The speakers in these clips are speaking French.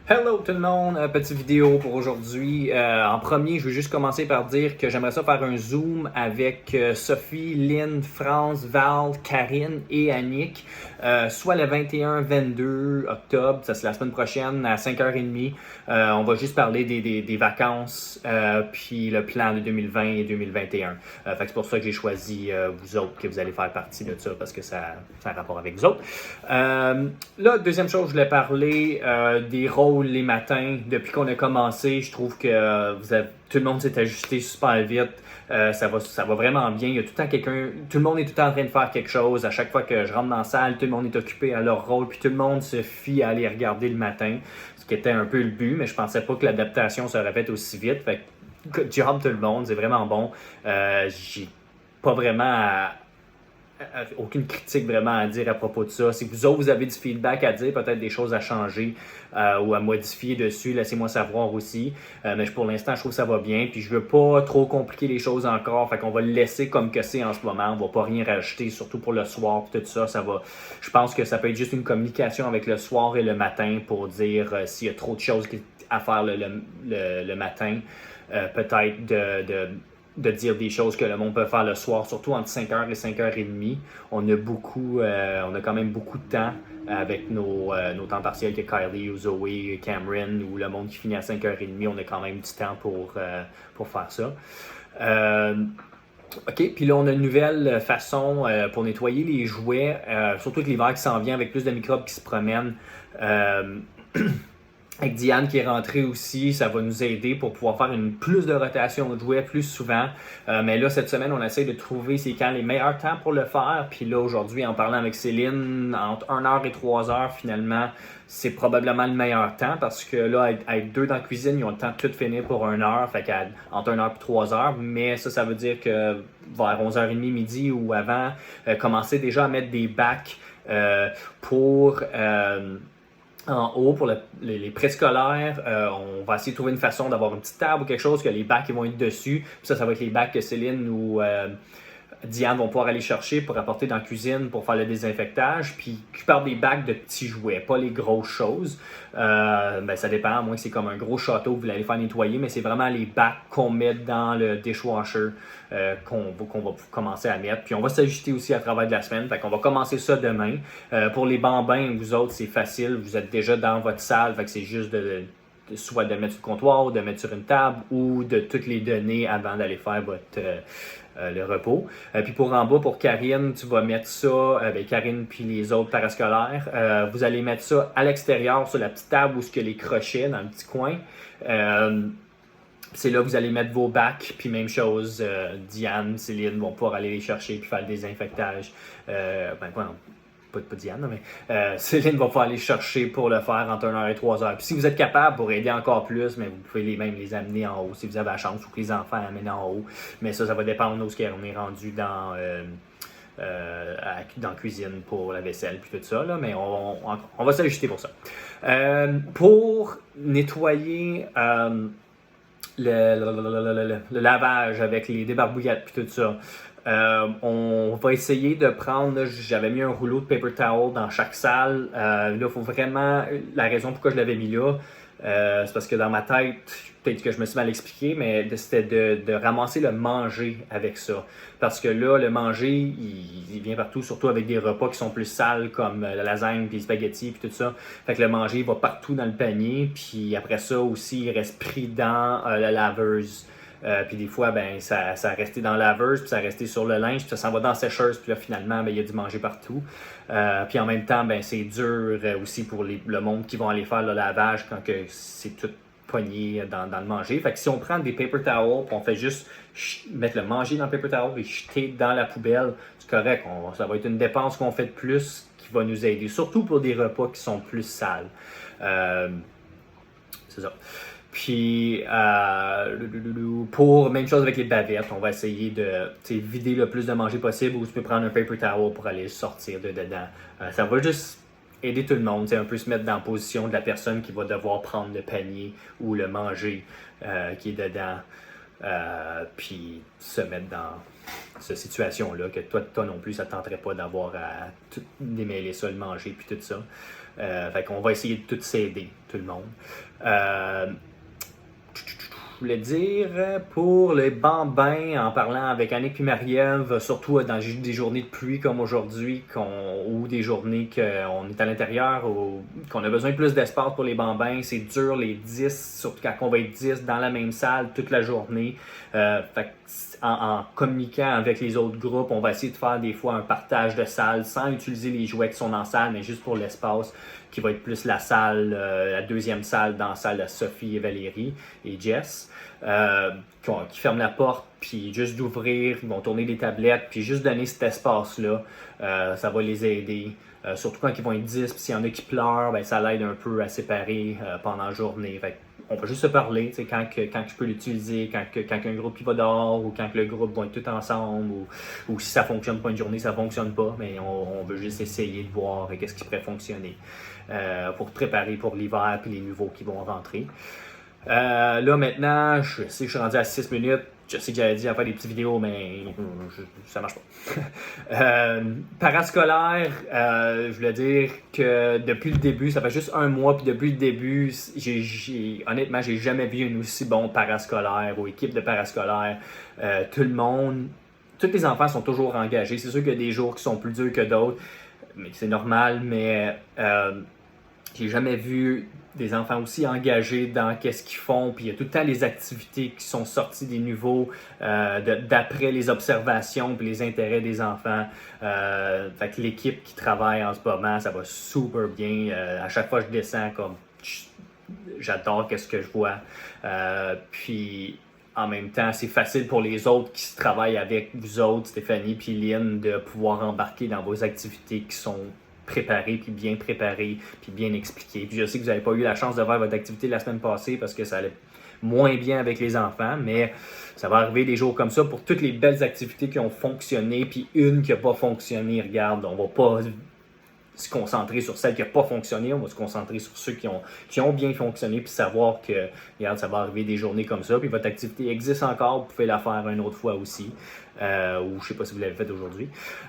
Hello tout le monde, petite vidéo pour aujourd'hui. En premier, je veux juste commencer par dire que j'aimerais ça faire un zoom avec Sophie, Lynn, France, Val, Karine et Annick, soit le 21-22 octobre, ça c'est la semaine prochaine à 5h30. On va juste parler des vacances, puis le plan de 2020 et 2021. Fait que c'est pour ça que j'ai choisi vous autres, que vous allez faire partie de ça, parce que ça a un rapport avec vous autres. Là, deuxième chose, je voulais parler des rôles les matins. Depuis qu'on a commencé, je trouve que tout le monde s'est ajusté super vite. Ça va vraiment bien. Il y a tout le temps quelqu'un, tout le monde est tout le temps en train de faire quelque chose. À chaque fois que je rentre dans la salle, tout le monde est occupé à leur rôle, puis tout le monde se fie à aller regarder le matin, ce qui était un peu le but, mais je pensais pas que l'adaptation serait faite aussi vite. Fait que good job tout le monde, c'est vraiment bon. J'ai pas vraiment aucune critique vraiment à dire à propos de ça. Si vous autres, vous avez du feedback à dire, peut-être des choses à changer ou à modifier dessus, laissez-moi savoir aussi. Mais pour l'instant, je trouve que ça va bien. Puis je veux pas trop compliquer les choses encore. Fait qu'on va le laisser comme que c'est en ce moment. On va pas rien rajouter, surtout pour le soir. Puis tout ça, je pense que ça peut être juste une communication avec le soir et le matin pour dire s'il y a trop de choses à faire le matin. Peut-être de dire des choses que le monde peut faire le soir, surtout entre 5h et 5h30. On a quand même beaucoup de temps avec nos temps partiels que Kylie ou Zoé, Cameron ou le monde qui finit à 5h30. On a quand même du temps pour faire ça. OK, puis là, on a une nouvelle façon pour nettoyer les jouets, surtout avec l'hiver qui s'en vient avec plus de microbes qui se promènent. Avec Diane qui est rentrée aussi, ça va nous aider pour pouvoir faire plus de rotation de jouets plus souvent. Mais là, cette semaine, on essaie de trouver c'est quand les meilleurs temps pour le faire. Puis là, aujourd'hui, en parlant avec Céline, entre 1h et 3h, finalement, c'est probablement le meilleur temps parce que là, être deux dans la cuisine, ils ont le temps de tout finir pour 1h, fait qu'entre 1h et 3h. Mais ça veut dire que vers 11h30, midi ou avant, commencer déjà à mettre des bacs pour en haut pour les préscolaires. On va essayer de trouver une façon d'avoir une petite table ou quelque chose que les bacs ils vont être dessus. Puis ça va être les bacs que Céline ou Diane vont pouvoir aller chercher pour apporter dans la cuisine pour faire le désinfectage. Puis je parle des bacs de petits jouets, pas les grosses choses. Ça dépend, à moins que c'est comme un gros château que vous voulez aller faire nettoyer, mais c'est vraiment les bacs qu'on met dans le dishwasher qu'on va commencer à mettre. Puis on va s'ajuster aussi à travers de la semaine. Fait qu'on va commencer ça demain. Pour les bambins, vous autres, c'est facile. Vous êtes déjà dans votre salle. Fait que c'est juste soit de mettre sur le comptoir, de mettre sur une table ou de toutes les donner avant d'aller faire le repos. Puis pour en bas, pour Karine, tu vas mettre ça, Karine puis les autres parascolaires, vous allez mettre ça à l'extérieur sur la petite table où il y a les crochets dans le petit coin. C'est là que vous allez mettre vos bacs, puis même chose, Diane, Céline vont pouvoir aller les chercher puis faire le désinfectage. Pas Diane, mais Céline va pouvoir aller chercher pour le faire entre 1h et 3h. Puis si vous êtes capable pour aider encore plus, mais vous pouvez même les amener en haut si vous avez la chance ou que les enfants amènent en haut. Mais ça va dépendre de où on est rendu dans la cuisine pour la vaisselle puis tout ça. Là, mais on va s'ajuster pour ça. Pour nettoyer le lavage avec les débarbouillettes puis tout ça. On va essayer de prendre, là, j'avais mis un rouleau de paper towel dans chaque salle. Là, il faut vraiment, la raison pourquoi je l'avais mis là, c'est parce que dans ma tête, peut-être que je me suis mal expliqué, mais c'était de ramasser le manger avec ça. Parce que là, le manger, il vient partout, surtout avec des repas qui sont plus sales comme la lasagne, puis les spaghettis, puis tout ça. Fait que le manger, il va partout dans le panier, puis après ça aussi, il reste pris dans la laveuse. Puis des fois, ça a resté dans la laveuse, puis ça a resté sur le linge, puis ça s'en va dans la sécheuse, puis là, finalement, il y a du manger partout. Puis en même temps, c'est dur aussi pour le monde qui vont aller faire le lavage quand que c'est tout pogné dans le manger. Fait que si on prend des paper towels, puis on fait juste mettre le manger dans le paper towel et jeter dans la poubelle, c'est correct. Ça va être une dépense qu'on fait de plus qui va nous aider, surtout pour des repas qui sont plus sales. C'est ça. Puis, pour même chose avec les bavettes, on va essayer de vider le plus de manger possible ou tu peux prendre un paper towel pour aller le sortir de dedans. Ça va juste aider tout le monde, un peu se mettre dans la position de la personne qui va devoir prendre le panier ou le manger qui est dedans, puis se mettre dans cette situation-là que toi non plus, ça ne tenterait pas d'avoir à tout démêler ça, le manger, puis tout ça. Fait qu'on va essayer de tout s'aider, tout le monde. Je voulais dire, pour les bambins, en parlant avec Annick et Marie-Ève, surtout dans des journées de pluie comme aujourd'hui, ou des journées qu'on est à l'intérieur, ou qu'on a besoin de plus d'espace pour les bambins, c'est dur les 10, surtout quand on va être 10 dans la même salle toute la journée. Fait en communiquant avec les autres groupes, on va essayer de faire des fois un partage de salle sans utiliser les jouets qui sont dans la salle, mais juste pour l'espace qui va être plus la salle, la deuxième salle dans la salle de Sophie et Valérie et Jess, qui ferment la porte, puis juste d'ouvrir, ils vont tourner les tablettes, puis juste donner cet espace-là, ça va les aider. Surtout quand ils vont être 10, puis s'il y en a qui pleurent, ben, ça l'aide un peu à séparer pendant la journée. Fait on peut juste se parler, quand je peux l'utiliser, quand un groupe qui va dehors, ou quand le groupe va être tout ensemble, ou si ça fonctionne pas une journée, ça fonctionne pas, mais on veut juste essayer de voir qu'est-ce qui pourrait fonctionner pour préparer pour l'hiver et les nouveaux qui vont rentrer. Là maintenant, je sais que je suis rendu à 6 minutes. Je sais que j'avais dit à faire des petites vidéos, mais ça marche pas. Parascolaire, je voulais dire que depuis le début, ça fait juste un mois, puis depuis le début, honnêtement, j'ai jamais vu un aussi bon parascolaire ou équipe de parascolaire. Tout le monde, tous les enfants sont toujours engagés. C'est sûr qu'il y a des jours qui sont plus durs que d'autres, mais c'est normal, mais j'ai jamais vu des enfants aussi engagés dans qu'est-ce qu'ils font, puis il y a tout le temps les activités qui sont sorties des niveaux d'après les observations puis les intérêts des enfants. Fait que l'équipe qui travaille en ce moment, ça va super bien. À chaque fois que je descends, comme j'adore qu'est-ce que je vois. Puis en même temps, c'est facile pour les autres qui se travaillent avec vous autres, Stéphanie puis Lynn, de pouvoir embarquer dans vos activités qui sont préparé, puis bien expliqué. Puis je sais que vous n'avez pas eu la chance de voir votre activité la semaine passée parce que ça allait moins bien avec les enfants, mais ça va arriver des jours comme ça pour toutes les belles activités qui ont fonctionné, puis une qui n'a pas fonctionné. Regarde, on va pas se concentrer sur celle qui n'a pas fonctionné, on va se concentrer sur ceux qui ont bien fonctionné, puis savoir que, regarde, ça va arriver des journées comme ça, puis votre activité existe encore, vous pouvez la faire une autre fois aussi, ou je ne sais pas si vous l'avez fait aujourd'hui.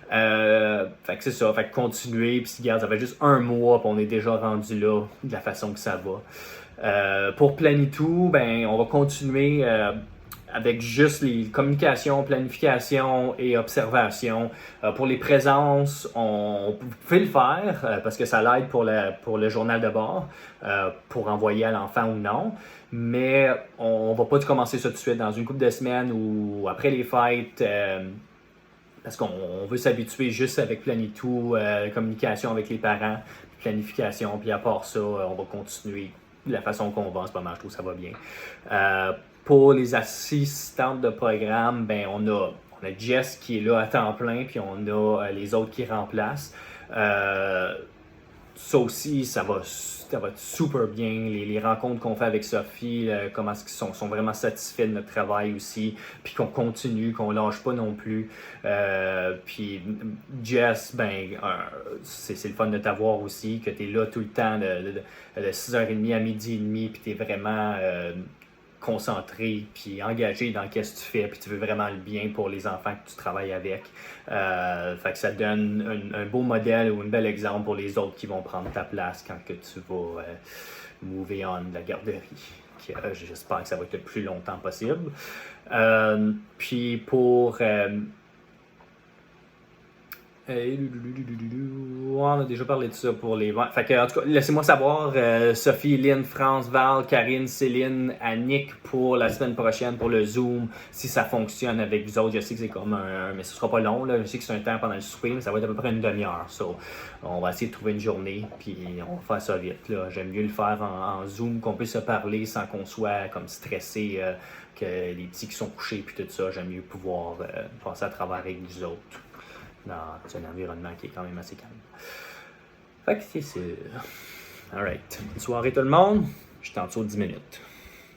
Fait que c'est ça, fait que continuez, puis regarde, ça fait juste un mois, puis on est déjà rendu là, de la façon que ça va. Pour Planitou, ben, on va continuer avec juste les communications, planification et observation. Pour les présences, vous pouvez le faire parce que ça l'aide pour le journal de bord, pour envoyer à l'enfant ou non. Mais on ne va pas commencer ça tout de suite dans une couple de semaines ou après les fêtes. Parce qu'on veut s'habituer juste avec Planitou, communication avec les parents, planification, puis à part ça, on va continuer de la façon qu'on va en ce moment. Je trouve que ça va bien. Pour les assistantes de programme, ben on a Jess qui est là à temps plein, puis on a les autres qui remplacent. Ça aussi, ça va super bien. Les rencontres qu'on fait avec Sophie, comment est-ce qu'ils sont vraiment satisfaits de notre travail aussi, puis qu'on continue, qu'on lâche pas non plus. Puis Jess, ben, c'est le fun de t'avoir aussi, que tu es là tout le temps de 6h30 à 12h30, puis tu es vraiment concentré, puis engagé dans ce que tu fais, puis tu veux vraiment le bien pour les enfants que tu travailles avec. Fait que ça donne un beau modèle ou un bel exemple pour les autres qui vont prendre ta place quand que tu vas move on de la garderie. J'espère que ça va être le plus longtemps possible. Puis pour... on a déjà parlé de ça pour les... Fait que, en tout cas, laissez-moi savoir, Sophie, Lynn, France, Val, Karine, Céline, Annick, pour la semaine prochaine, pour le Zoom, si ça fonctionne avec vous autres. Je sais que c'est comme mais ce sera pas long, là. Je sais que c'est un temps pendant le souper, mais ça va être à peu près une demi-heure. So, on va essayer de trouver une journée, puis on va faire ça vite, là. J'aime mieux le faire en Zoom, qu'on puisse se parler sans qu'on soit comme stressé, que les petits qui sont couchés, puis tout ça. J'aime mieux pouvoir passer à travers avec vous autres dans un environnement qui est quand même assez calme. Fait que c'est ça. Alright. Bonne soirée tout le monde. Je suis en dessous de 10 minutes.